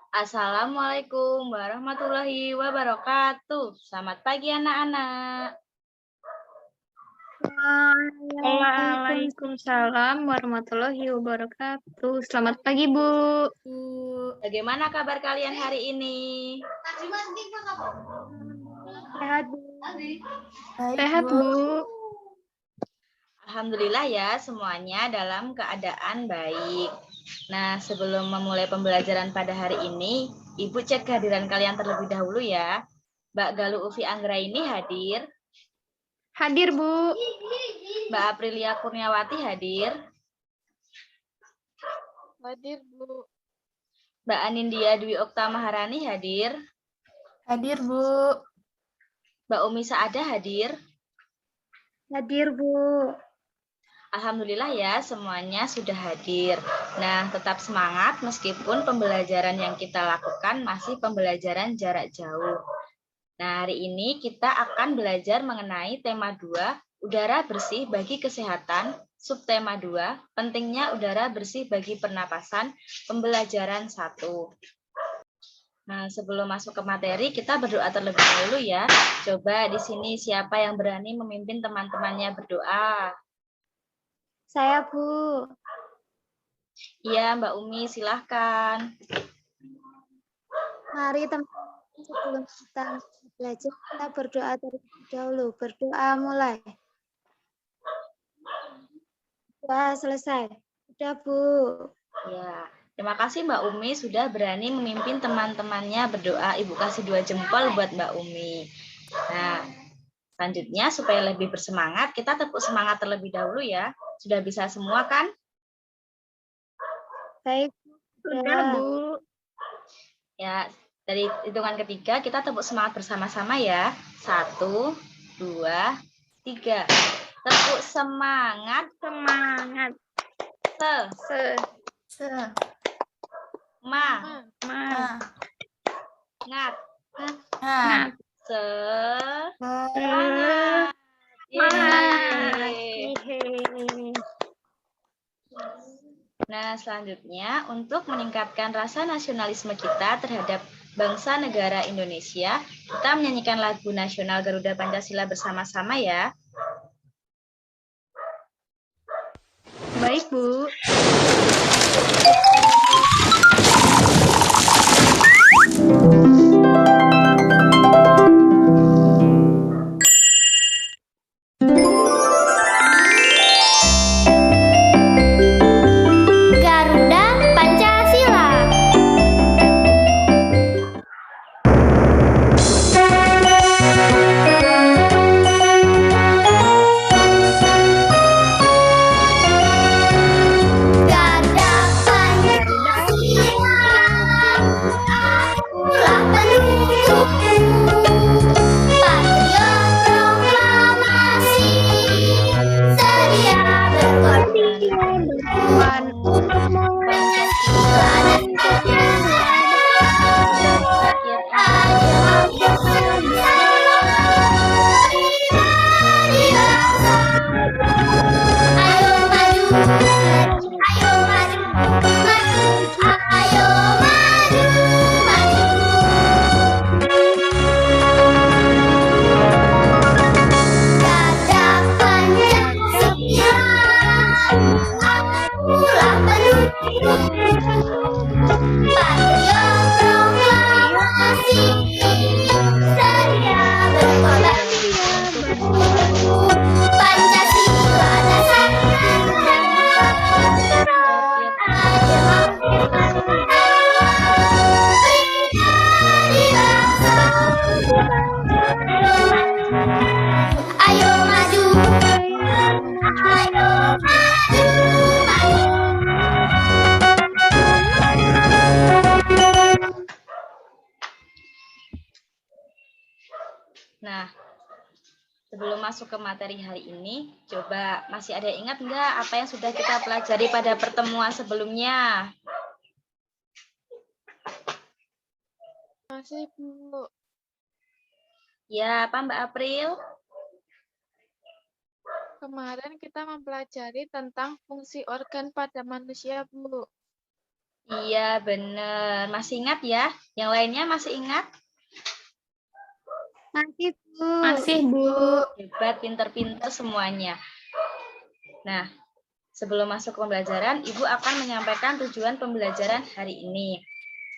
Assalamualaikum warahmatullahi wabarakatuh. Selamat pagi anak-anak. Waalaikumsalam warahmatullahi wabarakatuh. Selamat pagi, Bu. Bagaimana kabar kalian hari ini? Sehat, Bu. Sehat, Bu. Alhamdulillah ya, semuanya dalam keadaan baik. Nah, sebelum memulai pembelajaran pada hari ini, Ibu cek kehadiran kalian terlebih dahulu ya. Mbak Galuh Ufi Anggraini hadir. Hadir, Bu. Mbak Aprilia Kurniawati hadir. Hadir, Bu. Mbak Anindya Dwi Okta Maharani hadir. Hadir, Bu. Mbak Umi Saada hadir. Hadir, Bu. Alhamdulillah ya, semuanya sudah hadir. Nah, tetap semangat meskipun pembelajaran yang kita lakukan masih pembelajaran jarak jauh. Nah, hari ini kita akan belajar mengenai tema 2, udara bersih bagi kesehatan, subtema 2, pentingnya udara bersih bagi pernapasan, pembelajaran 1. Nah, sebelum masuk ke materi, kita berdoa terlebih dahulu ya. Coba di sini siapa yang berani memimpin teman-temannya berdoa? Saya, Bu. Iya, Mbak Umi, silahkan. Mari teman-teman, sebelum kita belajar, kita berdoa terlebih dahulu. Berdoa mulai. Doa selesai. Sudah, Bu. Ya, terima kasih Mbak Umi sudah berani memimpin teman-temannya berdoa. Ibu kasih 2 jempol buat Mbak Umi. Nah, selanjutnya supaya lebih bersemangat, kita tepuk semangat terlebih dahulu ya. Sudah bisa semua kan? Baik, Sudah, Bu. Ya, dari hitungan ketiga kita tepuk semangat bersama-sama ya. 1, 2, 3. Tepuk semangat. Semangat. Ma. Ngat. Semangat. Nah, selanjutnya untuk meningkatkan rasa nasionalisme kita terhadap bangsa negara Indonesia, kita menyanyikan lagu nasional Garuda Pancasila bersama-sama ya. Baik, Bu. Garuda Pancasila. Garuda Pancasila, akulah pendukungmu. Patriot proklamasi, sedia berkorban untukmu. Pancasila dan ayo maju, ayo maju, maju, ayo maju, maju. Garuda Pancasila, akulah pendukungmu. Patriot proklamasi, sedia berkorban untukmu. Pancasila dasar negara, ayo maju, ayo maju, Nah, sebelum masuk ke materi hari ini, coba masih ada yang ingat nggak apa yang sudah kita pelajari pada pertemuan sebelumnya? Masih, Bu. Ya, apa Mbak April? Kemarin kita mempelajari tentang fungsi organ pada manusia, Bu. Iya, benar. Masih ingat ya? Yang lainnya masih ingat? Masih, Bu. Masih, Bu. Hebat, pinter-pinter semuanya. Nah, sebelum masuk ke pembelajaran, Ibu akan menyampaikan tujuan pembelajaran hari ini.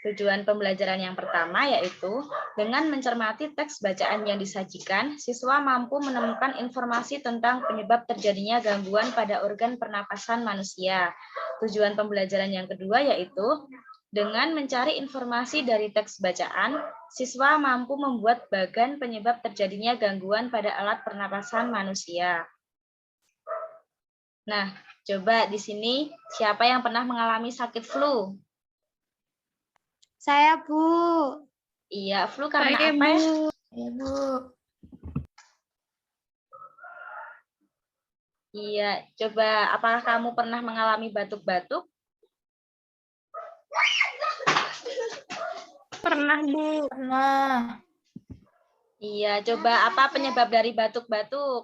Tujuan pembelajaran yang pertama yaitu dengan mencermati teks bacaan yang disajikan, siswa mampu menemukan informasi tentang penyebab terjadinya gangguan pada organ pernapasan manusia. Tujuan pembelajaran yang kedua yaitu dengan mencari informasi dari teks bacaan, siswa mampu membuat bagan penyebab terjadinya gangguan pada alat pernapasan manusia. Nah, coba di sini siapa yang pernah mengalami sakit flu? Saya, Bu. Iya, flu karena Saya, apa ya? Bu. Ya, Bu. Iya, coba apakah kamu pernah mengalami batuk-batuk? Pernah, Bu. Pernah. Iya, coba apa penyebab dari batuk-batuk?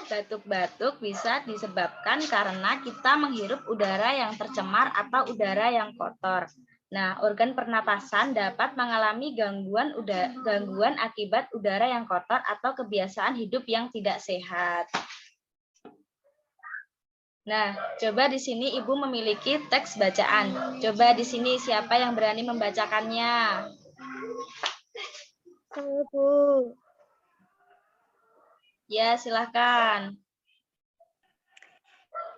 Batuk-batuk bisa disebabkan karena kita menghirup udara yang tercemar atau udara yang kotor. Nah, organ pernapasan dapat mengalami gangguan akibat udara yang kotor atau kebiasaan hidup yang tidak sehat. Nah, coba di sini Ibu memiliki teks bacaan. Coba di sini siapa yang berani membacakannya? Saya, Bu. Ya, silakan.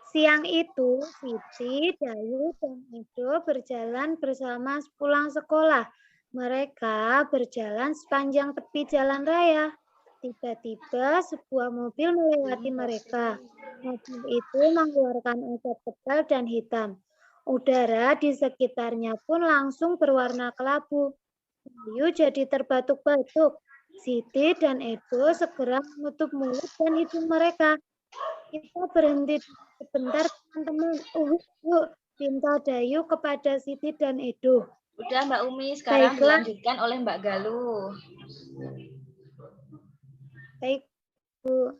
Siang itu, Siti, Dayu, dan Edo berjalan bersama pulang sekolah. Mereka berjalan sepanjang tepi jalan raya. Tiba-tiba sebuah mobil melewati mereka. Mobil itu mengeluarkan asap tebal dan hitam. Udara di sekitarnya pun langsung berwarna kelabu. Dayu jadi terbatuk-batuk. Siti dan Edo segera menutup mulut dan hidung mereka. Kita berhenti sebentar, teman-teman. Yuk, pinta Dayu kepada Siti dan Edo. Udah Mbak Umi, sekarang Baiklah. dilanjutkan oleh Mbak Galuh. Baik, Bu.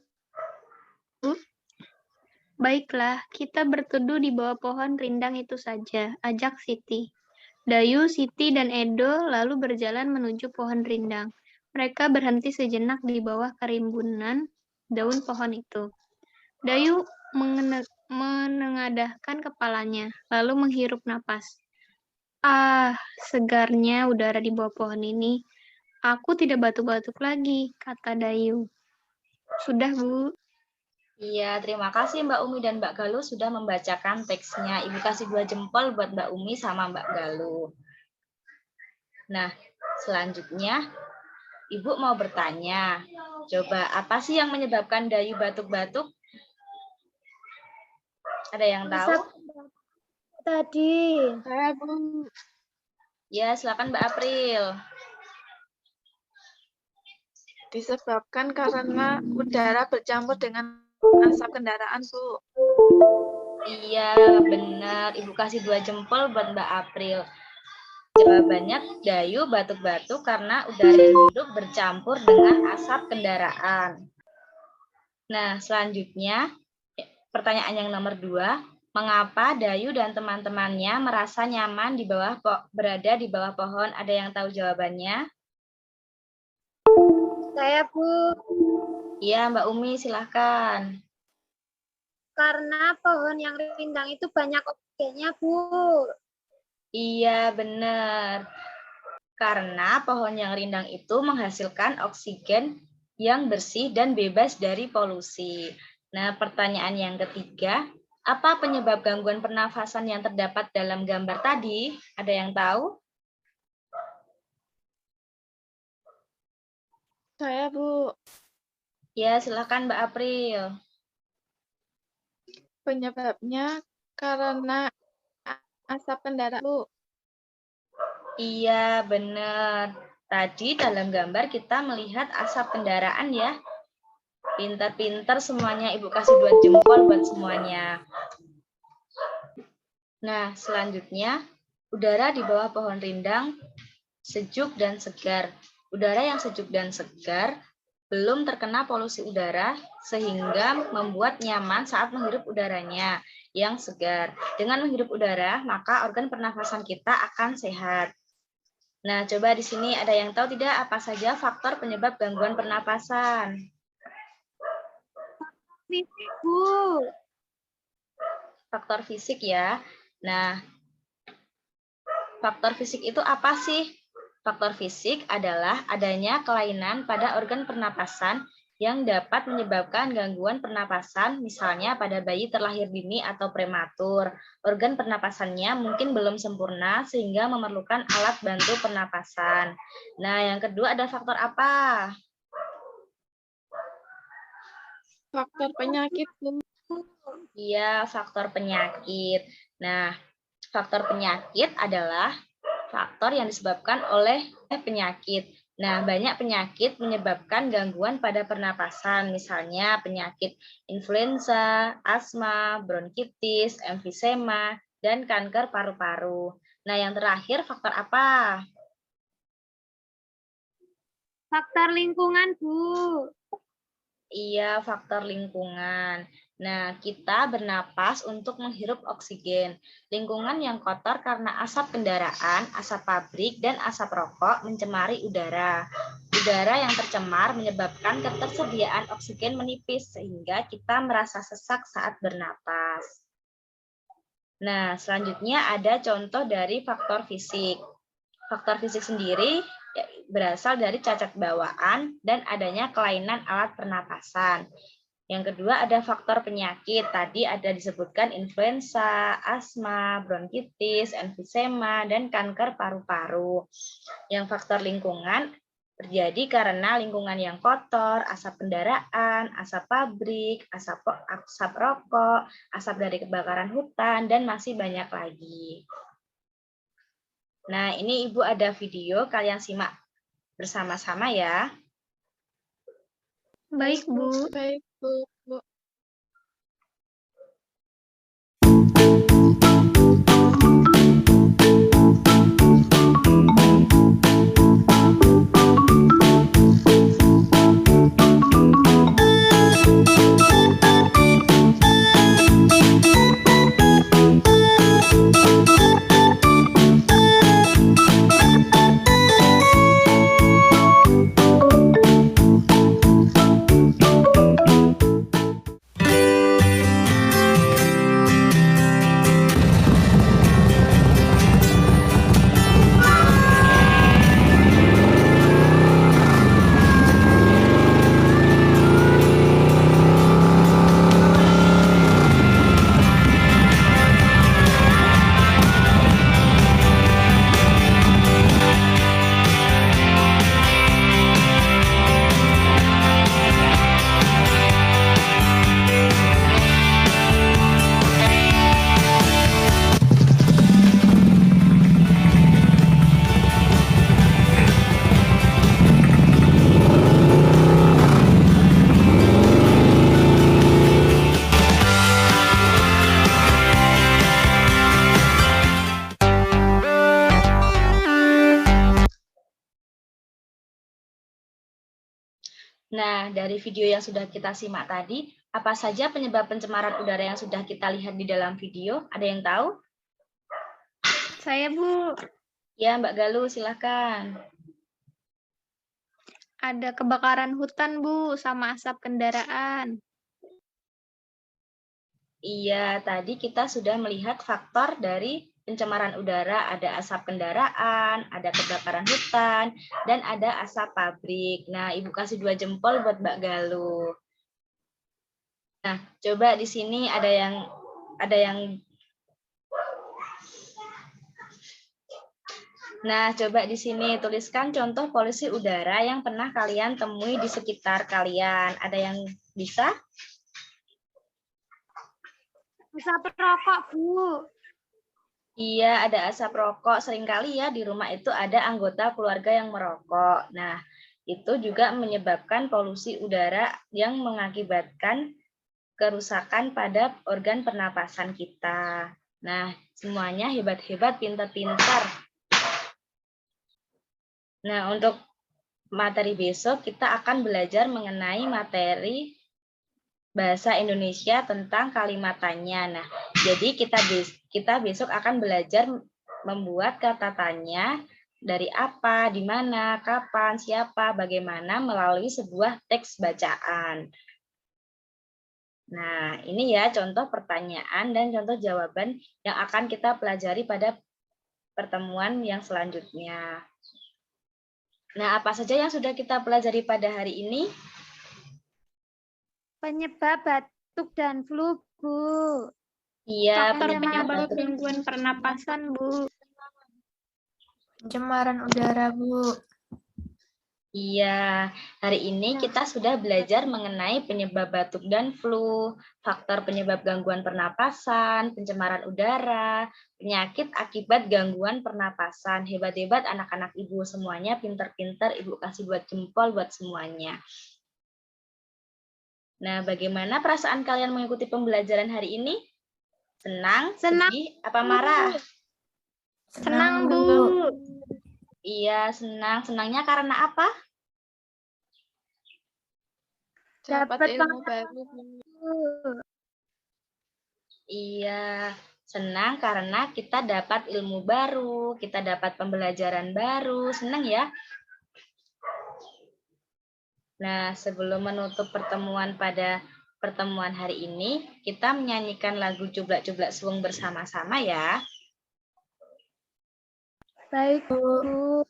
Baiklah, kita berteduh di bawah pohon rindang itu saja, ajak Siti. Dayu, Siti, dan Edo lalu berjalan menuju pohon rindang. Mereka berhenti sejenak di bawah kerimbunan daun pohon itu. Dayu menengadahkan kepalanya, lalu menghirup napas. Ah, segarnya udara di bawah pohon ini. Aku tidak batuk-batuk lagi, kata Dayu. Sudah, Bu. Iya, terima kasih Mbak Umi dan Mbak Galuh sudah membacakan teksnya. Ibu kasih 2 jempol buat Mbak Umi sama Mbak Galuh. Nah, selanjutnya Ibu mau bertanya. Coba apa sih yang menyebabkan Dayu batuk-batuk? Ada yang tahu? Tadi. Saya, Bu. Ya, silakan Mbak April. Disebabkan karena udara bercampur dengan asap kendaraan, Bu. Iya, benar. Ibu kasih 2 jempol buat Mbak April. Jawabannya Dayu batuk-batuk karena udara yang hidup bercampur dengan asap kendaraan. Nah, selanjutnya pertanyaan yang nomor 2. Mengapa Dayu dan teman-temannya merasa nyaman berada di bawah pohon? Ada yang tahu jawabannya? Saya, Bu. Iya, Mbak Umi, silahkan. Karena pohon yang rindang itu banyak oksigennya, Bu. Iya, benar. Karena pohon yang rindang itu menghasilkan oksigen yang bersih dan bebas dari polusi. Nah, pertanyaan yang ketiga, apa penyebab gangguan pernafasan yang terdapat dalam gambar tadi? Ada yang tahu? Saya, Bu. Ya, silakan Mbak April. Penyebabnya karena asap kendaraan, Bu. Iya, benar. Tadi dalam gambar kita melihat asap kendaraan ya. Pintar-pintar semuanya, Ibu kasih 2 jempol buat semuanya. Nah, selanjutnya, udara di bawah pohon rindang sejuk dan segar. Udara yang sejuk dan segar belum terkena polusi udara sehingga membuat nyaman saat menghirup udaranya yang segar. Dengan menghirup udara, maka organ pernafasan kita akan sehat. Nah, coba di sini ada yang tahu tidak apa saja faktor penyebab gangguan pernapasan? Fisik, Bu. Faktor fisik ya. Nah, faktor fisik itu apa sih? Faktor fisik adalah adanya kelainan pada organ pernapasan yang dapat menyebabkan gangguan pernapasan, misalnya pada bayi terlahir dini atau prematur. Organ pernapasannya mungkin belum sempurna sehingga memerlukan alat bantu pernapasan. Nah, yang kedua ada faktor apa? Faktor penyakit, Bu. Iya, faktor penyakit. Nah, faktor penyakit adalah faktor yang disebabkan oleh penyakit. Nah, banyak penyakit menyebabkan gangguan pada pernapasan, misalnya penyakit influenza, asma, bronkitis, emfisema, dan kanker paru-paru. Nah, yang terakhir faktor apa? Faktor lingkungan, Bu. Iya, faktor lingkungan. Nah, kita bernapas untuk menghirup oksigen. Lingkungan yang kotor karena asap kendaraan, asap pabrik, dan asap rokok mencemari udara. Udara yang tercemar menyebabkan ketersediaan oksigen menipis, sehingga kita merasa sesak saat bernapas. Nah, selanjutnya ada contoh dari faktor fisik. Faktor fisik sendiri berasal dari cacat bawaan dan adanya kelainan alat pernapasan. Yang kedua ada faktor penyakit. Tadi ada disebutkan influenza, asma, bronkitis, emfisema, dan kanker paru-paru. Yang faktor lingkungan terjadi karena lingkungan yang kotor, asap kendaraan, asap pabrik, asap rokok, asap dari kebakaran hutan, dan masih banyak lagi. Nah, ini Ibu ada video, kalian simak bersama-sama ya. Baik, Bu. Baik, Bu. Nah, dari video yang sudah kita simak tadi, apa saja penyebab pencemaran udara yang sudah kita lihat di dalam video? Ada yang tahu? Saya, Bu. Ya, Mbak Galuh, silakan. Ada kebakaran hutan, Bu, sama asap kendaraan. Iya, tadi kita sudah melihat faktor dari pencemaran udara, ada asap kendaraan, ada kebakaran hutan, dan ada asap pabrik. Nah, Ibu kasih 2 jempol buat Mbak Galuh. Nah, coba di sini ada yang Nah, coba di sini tuliskan contoh polusi udara yang pernah kalian temui di sekitar kalian. Ada yang bisa? Asap rokok, Bu. Iya, ada asap rokok. Seringkali ya di rumah itu ada anggota keluarga yang merokok. Nah, itu juga menyebabkan polusi udara yang mengakibatkan kerusakan pada organ pernapasan kita. Nah, semuanya hebat-hebat, pintar-pintar. Nah, untuk materi besok kita akan belajar mengenai materi bahasa Indonesia tentang kalimat tanya. Nah, jadi kita besok akan belajar membuat kata tanya dari apa, di mana, kapan, siapa, bagaimana melalui sebuah teks bacaan. Nah, ini ya contoh pertanyaan dan contoh jawaban yang akan kita pelajari pada pertemuan yang selanjutnya. Nah, apa saja yang sudah kita pelajari pada hari ini? Penyebab batuk dan flu, Bu. Iya, Faktor penyebab penyebab batuk. gangguan pernapasan, Bu. Pencemaran udara, Bu. Iya, hari ini kita sudah belajar mengenai penyebab batuk dan flu, faktor penyebab gangguan pernapasan, pencemaran udara, penyakit akibat gangguan pernapasan. Hebat-hebat anak-anak Ibu semuanya, pinter-pinter, Ibu kasih buat jempol buat semuanya. Nah, bagaimana perasaan kalian mengikuti pembelajaran hari ini? Senang, Senang. sedih, apa marah? Senang, Bu. Iya, senang. Senangnya karena apa? Dapat Dapat ilmu baru. Iya, senang karena kita dapat ilmu baru, kita dapat pembelajaran baru. Senang ya? Nah, sebelum menutup pertemuan pada pertemuan hari ini, kita menyanyikan lagu Cublak-Cublak Suwung bersama-sama ya. Baik, Bu.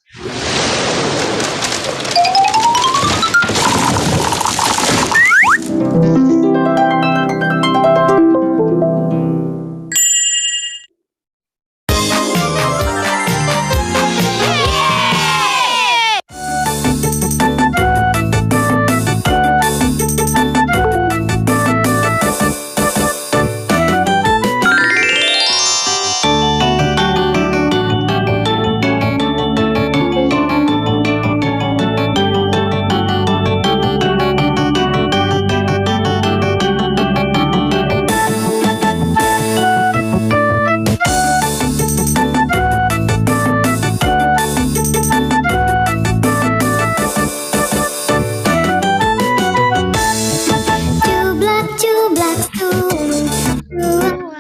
Cublak-cublak suwung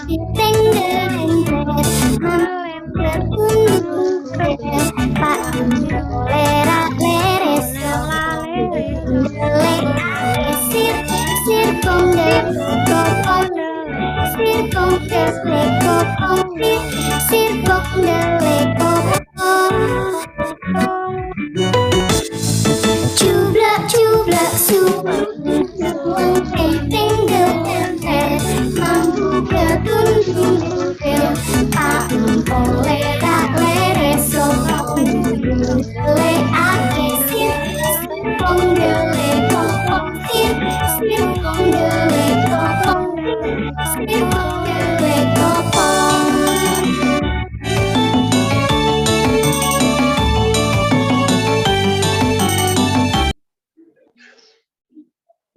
diteng derempet, hampir tunduk pak lera leres delek sir sir kong kopong sir kong delek kopong sir kong delek kopong. Cublak-cublak suwung teng derempet, mampu ketundung bel pak lera leres sopong le ake sir kong dele kopong sir kong dele kopong sir kong dele kopong.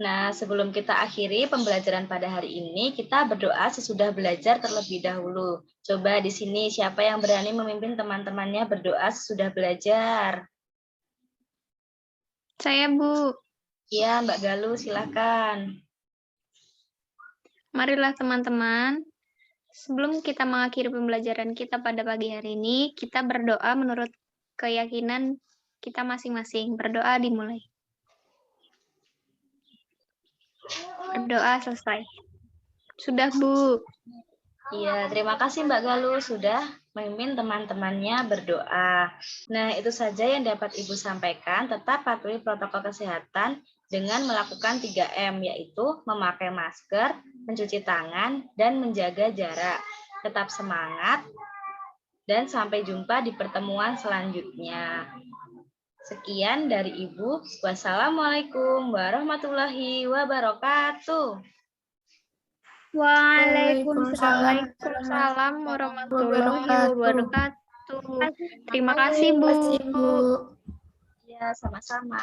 Nah, sebelum kita akhiri pembelajaran pada hari ini, kita berdoa sesudah belajar terlebih dahulu. Coba di sini siapa yang berani memimpin teman-temannya berdoa sesudah belajar? Saya, Bu. Iya, Mbak Galuh, silakan. Marilah teman-teman, sebelum kita mengakhiri pembelajaran kita pada pagi hari ini, kita berdoa menurut keyakinan kita masing-masing. Berdoa dimulai. Berdoa selesai. Sudah, Bu. Iya, terima kasih Mbak Galuh sudah memimpin teman-temannya berdoa. Nah, itu saja yang dapat Ibu sampaikan. Tetap patuhi protokol kesehatan dengan melakukan 3M, yaitu memakai masker, mencuci tangan, dan menjaga jarak. Tetap semangat, dan sampai jumpa di pertemuan selanjutnya. Sekian dari Ibu. Wassalamualaikum warahmatullahi wabarakatuh. Waalaikumsalam warahmatullahi wabarakatuh. Terima kasih, Bu. Bu. Ya, sama-sama.